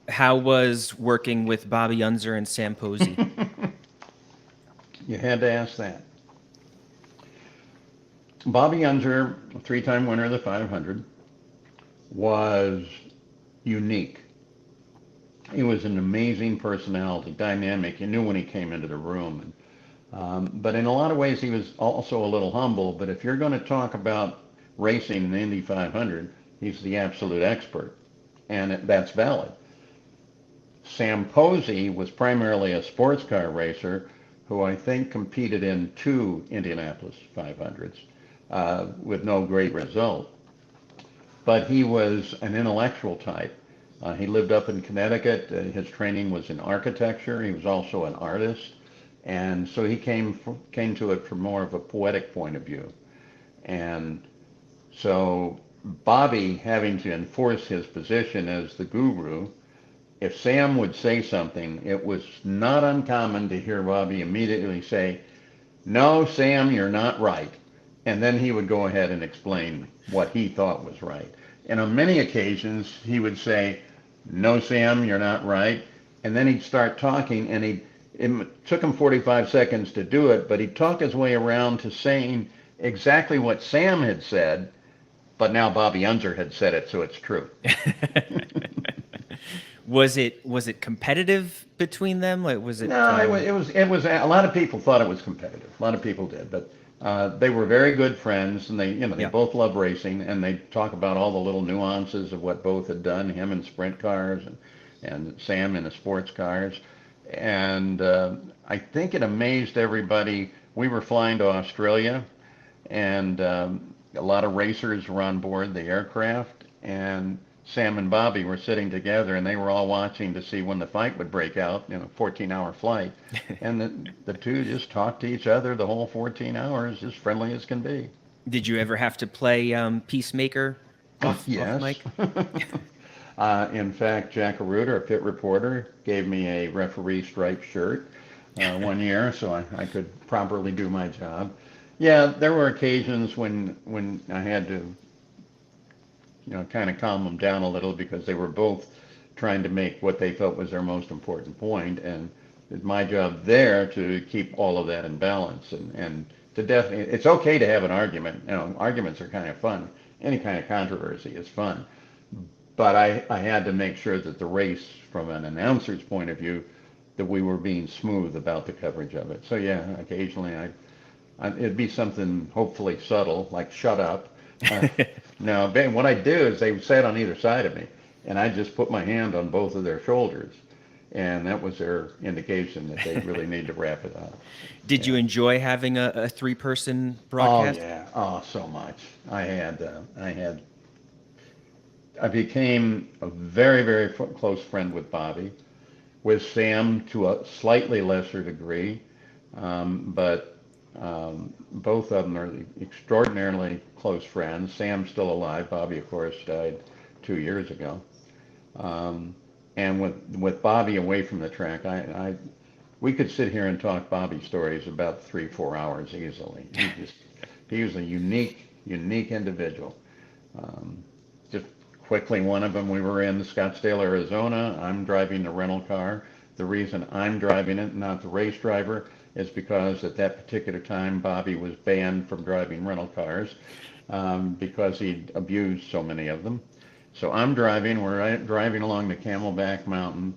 How was working with Bobby Unser and Sam Posey? You had to ask that. Bobby Unser, three-time winner of the 500, was unique. He was an amazing personality, dynamic. You knew when he came into the room. But in a lot of ways, he was also a little humble. But if you're going to talk about racing in the Indy 500, he's the absolute expert, and that's valid. Sam Posey was primarily a sports car racer who I think competed in two Indianapolis 500s with no great result. But he was an intellectual type. He lived up in Connecticut. His training was in architecture. He was also an artist, and so he came to it from more of a poetic point of view. And so Bobby, having to enforce his position as the guru, if Sam would say something, it was not uncommon to hear Bobby immediately say, "No, Sam, you're not right." And then he would go ahead and explain what he thought was right. And on many occasions, he would say, "No, Sam, you're not right." And then he'd start talking, and it took him 45 seconds to do it, but he talked his way around to saying exactly what Sam had said, but now Bobby Unser had said it, so it's true. Was it competitive between them? Like, was it? No, it was. A lot of people thought it was competitive. A lot of people did, but they were very good friends, and they Yeah. both love racing, and they talk about all the little nuances of what both had done. Him in sprint cars, and Sam in the sports cars, and I think it amazed everybody. We were flying to Australia, and a lot of racers were on board the aircraft, and Sam and Bobby were sitting together, and they were all watching to see when the fight would break out, 14-hour flight. And the two just talked to each other the whole 14 hours, as friendly as can be. Did you ever have to play Peacemaker off Yes. mic? In fact, Jack Arruda, a pit reporter, gave me a referee striped shirt one year so I could properly do my job. Yeah, there were occasions when I had to kind of calm them down a little because they were both trying to make what they felt was their most important point, and it's my job there to keep all of that in balance and to definitely, it's okay to have an argument. Arguments are kind of fun. Any kind of controversy is fun, but I had to make sure that the race, from an announcer's point of view, that we were being smooth about the coverage of it. So yeah, occasionally it'd be something hopefully subtle, like "shut up." Uh, no, what I do is they sat on either side of me, and I just put my hand on both of their shoulders, and that was their indication that they really need to wrap it up. Did you Yeah. enjoy having a three-person Oh broadcast? yeah. Oh, so much. I became a very, very close friend with Bobby, with Sam to a slightly lesser degree, but both of them are extraordinarily close friends. Sam's still alive. Bobby, of course, died 2 years ago. Um, and with Bobby away from the track, we could sit here and talk Bobby stories about 3, 4 hours easily. He was a unique individual. Um, just quickly, one of them, we were in Scottsdale, Arizona. I'm driving the rental car. The reason I'm driving it, not the race driver, is because at that particular time, Bobby was banned from driving rental cars because he'd abused so many of them. So I'm driving, we're driving along the Camelback Mountain,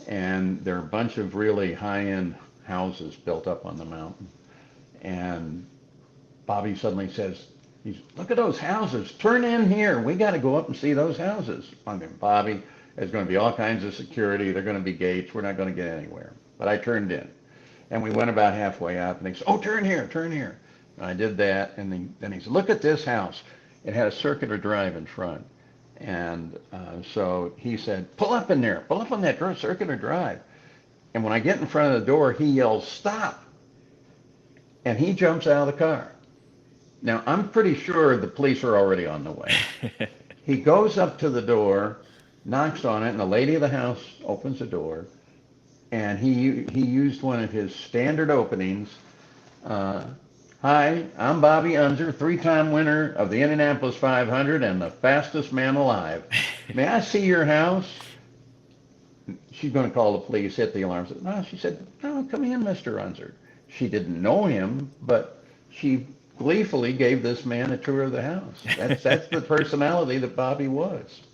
and there are a bunch of really high-end houses built up on the mountain. And Bobby suddenly says, "Look at those houses. Turn in here. We got to go up and see those houses." I'm going, "Bobby, there's going to be all kinds of security. They're going to be gates. We're not going to get anywhere." But I turned in. And we went about halfway up, and he said, "Oh, turn here, turn here." And I did that, and then he said, "Look at this house." It had a circular drive in front. And so he said, "Pull up in there. Pull up on that circular drive." And when I get in front of the door, he yells, "Stop." And he jumps out of the car. Now, I'm pretty sure the police are already on the way. He goes up to the door, knocks on it, and the lady of the house opens the door. And he used one of his standard openings. Uh, Hi, I'm Bobby Unser, three-time winner of the Indianapolis 500 and the fastest man alive. May I see your house? she's going to call the police, hit the alarm. No, she said, no, come in, Mr. Unser. She didn't know him, but she gleefully gave this man a tour of the house. That's the personality that Bobby was.